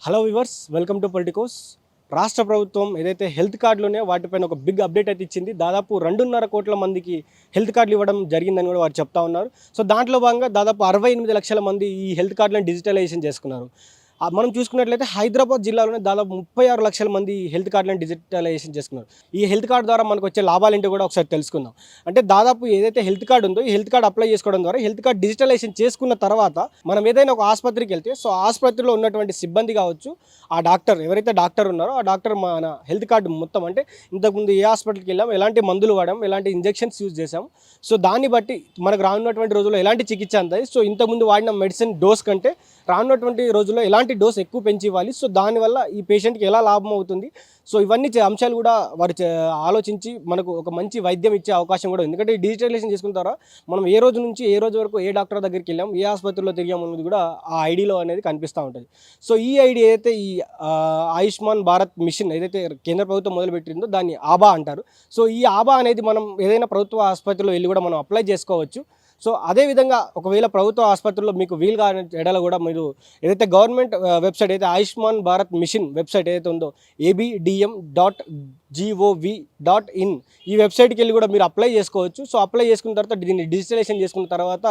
Hello viewers, welcome to Politicos. రాష్ట్ర ప్రభుత్వం ఏదైతే హెల్త్ కార్డులునే వాటిపైన ఒక బిగ్ అప్డేట్ అయితే ఇచ్చింది. దాదాపు 2.5 కోట్ల మందికి హెల్త్ కార్డులు ఇవ్వడం జరిగిందని కూడా వారు చెప్తా ఉన్నారు. సో దాంట్లో భాగంగా దాదాపు 68 లక్షల మంది ఈ హెల్త్ కార్డులను డిజిటలైజేషన్ చేసుకున్నారు. మనం చూసుకున్నట్లయితే హైదరాబాద్ జిల్లాలోనే దాదాపు 36 లక్షల మంది హెల్త్ కార్డులను డిజిటలైజేషన్ చేసుకున్నారు. ఈ హెల్త్ కార్డు ద్వారా మనకు వచ్చే లాభాలేంటో కూడా ఒకసారి తెలుసుకుందాం. అంటే దాదాపు ఏదైతే హెల్త్ కార్డు ఉందో ఈ హెల్త్ కార్డు అప్లై చేసుకోవడం ద్వారా హెల్త్ కార్డు డిజిటలైజేషన్ చేసుకున్న తర్వాత మనం ఏదైనా ఒక ఆసుపత్రికి వెళ్తే సో ఆసుపత్రిలో ఉన్నటువంటి సిబ్బంది కావచ్చు, ఆ డాక్టర్ ఎవరైతే డాక్టర్ ఉన్నారో ఆ డాక్టర్ మన హెల్త్ కార్డు మొత్తం అంటే ఇంతకుముందు ఏ హాస్పిటల్కి వెళ్ళాం, ఎలాంటి మందులు వాడాం, ఎలాంటి ఇంజెక్షన్స్ యూజ్ చేసాం, సో దాన్ని బట్టి మనకు రానున్నటువంటి రోజుల్లో ఎలాంటి చికిత్స అందాయి, సో ఇంతకుముందు వాడిన మెడిసిన్ డోస్ కంటే రానున్నటువంటి రోజుల్లో ఎలాంటి డోస్ ఎక్కువ పెంచి ఇవ్వాలి, సో దానివల్ల ఈ పేషెంట్కి ఎలా లాభం అవుతుంది, సో ఇవన్నీ అంశాలు కూడా వారు ఆలోచించి మనకు ఒక మంచి వైద్యం ఇచ్చే అవకాశం కూడా ఉంది. ఎందుకంటే ఈ డిజిటలైజేషన్ చేసుకున్న తర్వాత మనం ఏ రోజు నుంచి ఏ రోజు వరకు ఏ డాక్టర్ దగ్గరికి వెళ్ళాం, ఏ ఆసుపత్రిలో తిరిగాం అనేది కూడా ఆ ఐడిలో అనేది కనిపిస్తూ ఉంటుంది. సో ఈ ఐడి ఏదైతే ఈ ఆయుష్మాన్ భారత్ మిషన్ ఏదైతే కేంద్ర ప్రభుత్వం మొదలుపెట్టిందో దాన్ని ఆబా అంటారు. సో ఈ ఆబా అనేది మనం ఏదైనా ప్రభుత్వ ఆసుపత్రిలో వెళ్ళి కూడా మనం అప్లై చేసుకోవచ్చు. సో అదేవిధంగా ఒకవేళ ప్రభుత్వ ఆసుపత్రుల్లో మీకు వీలు కాని ఎడల కూడా మీరు ఏదైతే గవర్నమెంట్ వెబ్సైట్ అయితే ఆయుష్మాన్ భారత్ మిషన్ వెబ్సైట్ ఏదైతే ఉందో abdm.gov.in ఈ వెబ్సైట్కి వెళ్ళి కూడా మీరు అప్లై చేసుకోవచ్చు. సో అప్లై చేసుకున్న తర్వాత దీన్ని డిజిటలైజేషన్ చేసుకున్న తర్వాత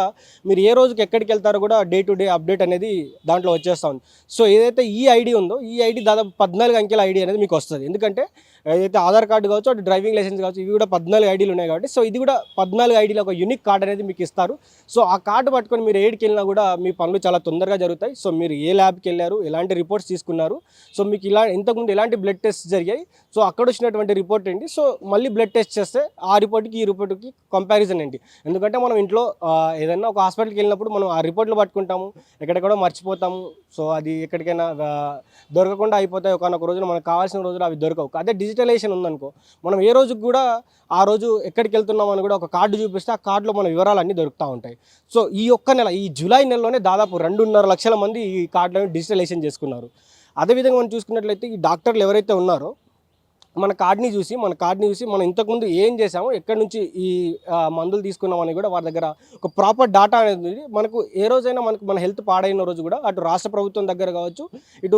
మీరు ఏ రోజుకి ఎక్కడికి వెళ్తారో కూడా డే టు డే అప్డేట్ అనేది దాంట్లో వచ్చేస్తూ ఉంది. సో ఏదైతే ఈ ఐడి ఉందో ఈ ఐడి దాదాపు 14 అంకెల ఐడి అనేది మీకు వస్తుంది. ఎందుకంటే ఏదైతే ఆధార్ కార్డు కావచ్చు, అటు డ్రైవింగ్ లైసెన్స్ కావచ్చు, ఇవి కూడా 14 ఐడీలు ఉన్నాయి కాబట్టి సో ఇది కూడా 14 ఐడీలో ఒక యూనిక్ కార్డు అనేది మీకు ఇస్తారు. సో ఆ కార్డు పట్టుకొని మీరు ఏడికి వెళ్ళినా కూడా మీ పనులు చాలా తొందరగా జరుగుతాయి. సో మీరు ఏ ల్యాబ్కి వెళ్ళారు, ఎలాంటి రిపోర్ట్స్ తీసుకున్నారు, సో మీకు ఇంతకుముందు ఎలాంటి బ్లడ్ టెస్ట్ జరిగాయి, సో అక్కడ వచ్చినటువంటి రిపోర్ట్ ఏంటి, సో మళ్ళీ బ్లడ్ టెస్ట్ చేస్తే ఆ రిపోర్ట్కి ఈ రిపోర్ట్కి కంపారిజన్ ఏంటి. ఎందుకంటే మనం ఇంట్లో ఏదైనా ఒక హాస్పిటల్కి వెళ్ళినప్పుడు మనం ఆ రిపోర్ట్లు పట్టుకుంటాము, ఎక్కడెక్కడో మర్చిపోతాము, సో అది ఎక్కడికైనా దొరకకుండా అయిపోతాయి. ఒకనొక రోజున మనకు కావాల్సిన రోజులు అవి దొరకవు. అదే డిజిటలైజేషన్ ఉందనుకో, మనం ఏ రోజుకి కూడా ఆ రోజు ఎక్కడికి వెళ్తున్నామని కూడా ఒక కార్డు చూపిస్తే ఆ కార్డులో మన వివరాలన్నీ దొరుకుతూ ఉంటాయి. సో ఈ ఒక్క నెల, ఈ జూలై నెలలోనే దాదాపు 2.5 లక్షల మంది ఈ కార్డులను డిజిటలైజేషన్ చేసుకున్నారు. అదేవిధంగా మనం చూసుకున్నట్లయితే ఈ డాక్టర్లు ఎవరైతే ఉన్నారో మన కార్డ్ని చూసి మనం ఇంతకుముందు ఏం చేసామో, ఎక్కడి నుంచి ఈ మందులు తీసుకున్నామని కూడా వారి దగ్గర ఒక ప్రాపర్ డాటా అనేది ఉంది. మనకు ఏ రోజైనా మన హెల్త్ పాడైన రోజు కూడా అటు రాష్ట్ర ప్రభుత్వం దగ్గర కావచ్చు, ఇటు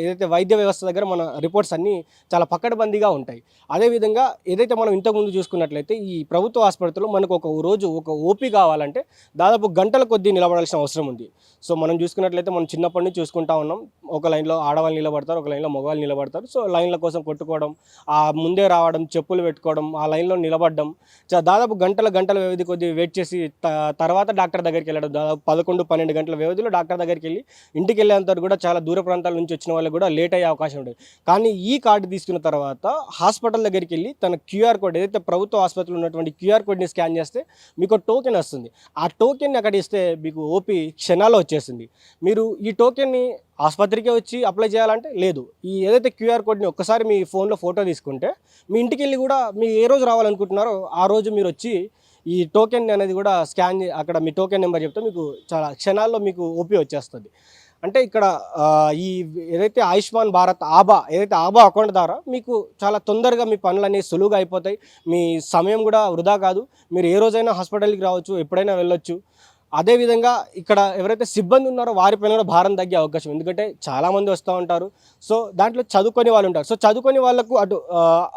ఏదైతే వైద్య వ్యవస్థ దగ్గర మన రిపోర్ట్స్ అన్నీ చాలా పకడ్బందీగా ఉంటాయి. అదేవిధంగా ఏదైతే మనం ఇంతకుముందు చూసుకున్నట్లయితే ఈ ప్రభుత్వ ఆసుపత్రిలో మనకు ఒక రోజు ఒక ఓపీ కావాలంటే దాదాపు గంటల కొద్దీ నిలబడాల్సిన అవసరం ఉంది. సో మనం చూసుకున్నట్లయితే మనం చిన్నప్పటి నుంచి చూసుకుంటా ఉన్నాం, ఒక లైన్లో ఆడవాళ్ళు నిలబడతారు, ఒక లైన్లో మగవాళ్ళు నిలబడతారు. సో లైన్ల కోసం కొట్టుకోవడం, ఆ ముందే రావడం, చెప్పులు పెట్టుకోవడం, ఆ లైన్లో నిలబడడం, దాదాపు గంటల వ్యవధి కొద్ది వెయిట్ చేసి తర్వాత డాక్టర్ దగ్గరికి వెళ్ళడం, దాదాపు 11-12 గంటల వ్యవధిలో డాక్టర్ దగ్గరికి వెళ్ళి ఇంటికి వెళ్ళేంత కూడా చాలా దూర ప్రాంతాల నుంచి వచ్చిన వాళ్ళకి కూడా లేట్ అయ్యే అవకాశం ఉంటుంది. కానీ ఈ కార్డు తీసుకున్న తర్వాత హాస్పిటల్ దగ్గరికి వెళ్ళి తన క్యూఆర్ కోడ్ ఏదైతే ప్రభుత్వ ఆసుపత్రిలో ఉన్నటువంటి క్యూఆర్ కోడ్ని స్కాన్ చేస్తే మీకు టోకెన్ వస్తుంది. ఆ టోకెన్ని అక్కడ ఇస్తే మీకు ఓపీ క్షణాల్లో వచ్చేసింది. మీరు ఈ టోకెన్ని ఆసుపత్రికే వచ్చి అప్లై చేయాలంటే లేదు, ఈ ఏదైతే క్యూఆర్ కోడ్ని ఒక్కసారి మీ ఫోన్లో ఫోటో తీసుకుంటే మీ ఇంటికి వెళ్ళి కూడా మీరు ఏ రోజు రావాలనుకుంటున్నారో ఆ రోజు మీరు వచ్చి ఈ టోకెన్ అనేది కూడా స్కాన్ అక్కడ మీ టోకెన్ నెంబర్ చెప్తే మీకు చాలా క్షణాల్లో మీకు ఓపీ వచ్చేస్తుంది. అంటే ఇక్కడ ఈ ఏదైతే ఆయుష్మాన్ భారత్ ఏదైతే ఆబా అకౌంట్ ద్వారా మీకు చాలా తొందరగా మీ పనులన్నీ సులువుగా అయిపోతాయి. మీ సమయం కూడా వృధా కాదు. మీరు ఏ రోజైనా హాస్పిటల్కి రావచ్చు, ఎప్పుడైనా వెళ్ళొచ్చు. అదేవిధంగా ఇక్కడ ఎవరైతే సిబ్బంది ఉన్నారో వారిపైన కూడా భారం తగ్గే అవకాశం, ఎందుకంటే చాలామంది వస్తూ ఉంటారు. సో దాంట్లో చదువుకొని వాళ్ళు ఉంటారు. సో చదువుకొని వాళ్ళకు అటు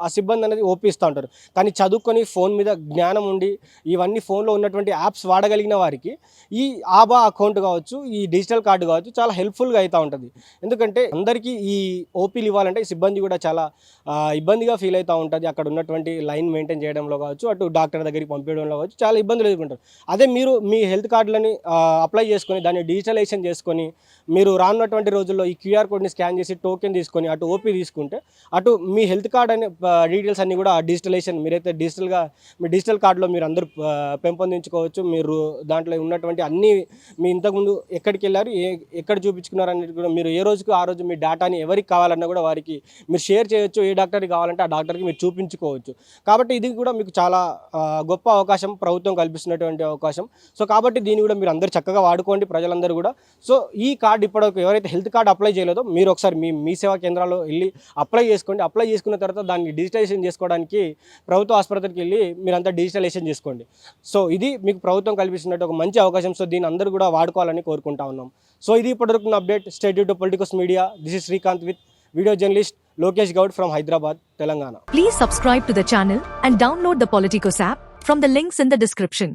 ఆ సిబ్బంది అనేది ఓపిస్తూ ఉంటారు. కానీ చదువుకొని ఫోన్ మీద జ్ఞానం ఉండి ఇవన్నీ ఫోన్లో ఉన్నటువంటి యాప్స్ వాడగలిగిన వారికి ఈ ఆబా అకౌంట్ కావచ్చు, ఈ డిజిటల్ కార్డు కావచ్చు చాలా హెల్ప్ఫుల్గా అవుతూ ఉంటుంది. ఎందుకంటే అందరికీ ఈ ఓపీలు ఇవ్వాలంటే సిబ్బంది కూడా చాలా ఇబ్బందిగా ఫీల్ అవుతూ ఉంటుంది. అక్కడ ఉన్నటువంటి లైన్ మెయింటైన్ చేయడంలో కావచ్చు, అటు డాక్టర్ దగ్గరికి పంపించడంలో కావచ్చు చాలా ఇబ్బందులు ఎదుర్కొంటారు. అదే మీరు మీ హెల్త్ కార్డులని అప్లై చేసుకొని దాన్ని డిజిటలైజేషన్ చేసుకొని మీరు రానున్నటువంటి రోజుల్లో ఈ క్యూఆర్ కోడ్ని స్కాన్ చేసి టోకెన్ తీసుకొని అటు ఓపీ తీసుకుంటే అటు మీ హెల్త్ కార్డ్ అనే డీటెయిల్స్ అన్నీ కూడా డిజిటలైజేషన్ మీరైతే మీ డిజిటల్ కార్డులో మీరు అందరూ పెంపొందించుకోవచ్చు. మీరు దాంట్లో ఉన్నటువంటి అన్నీ మీ ఇంతకుముందు ఎక్కడికి వెళ్ళారు, ఎక్కడ చూపించుకున్నారు అనేది కూడా మీరు ఏ రోజుకు ఆ రోజు మీ డేటాని ఎవరికి కావాలన్నా కూడా వారికి మీరు షేర్ చేయొచ్చు. ఏ డాక్టర్కి కావాలంటే ఆ డాక్టర్కి మీరు చూపించుకోవచ్చు. కాబట్టి ఇది కూడా మీకు చాలా గొప్ప అవకాశం ప్రభుత్వం కల్పిస్తున్నటువంటి అవకాశం. సో కాబట్టి దీన్ని కూడా మీరు అందరూ చక్కగా వాడుకోండి ప్రజలందరూ కూడా. సో ఈ కార్డు ఇప్పటివరకు ఎవరైతే హెల్త్ కార్డు అప్లై చేయలేదో మీరు ఒకసారి మీ సేవా కేంద్రాల్లో వెళ్ళి అప్లై చేసుకోండి. అప్లై చేసుకున్న తర్వాత దాన్ని డిజిటలైజేషన్ చేసుకోవడానికి ప్రభుత్వ ఆసుపత్రికి వెళ్ళి మీరంతా డిజిటలైజేషన్ చేసుకోండి. సో ఇది మీకు ప్రభుత్వం కల్పిస్తున్నట్టు ఒక మంచి అవకాశం. సో దీన్ని అందరూ కూడా వాడుకోవాలని కోరుకుంటా ఉన్నాం. సో ఇది ఇప్పటివరకు update. Stay tune to Politicos media. This is Srikanth with video journalist Lokesh Gaud from Hyderabad, Telangana. Please subscribe to the channel and download the Politicos app from the links in the description.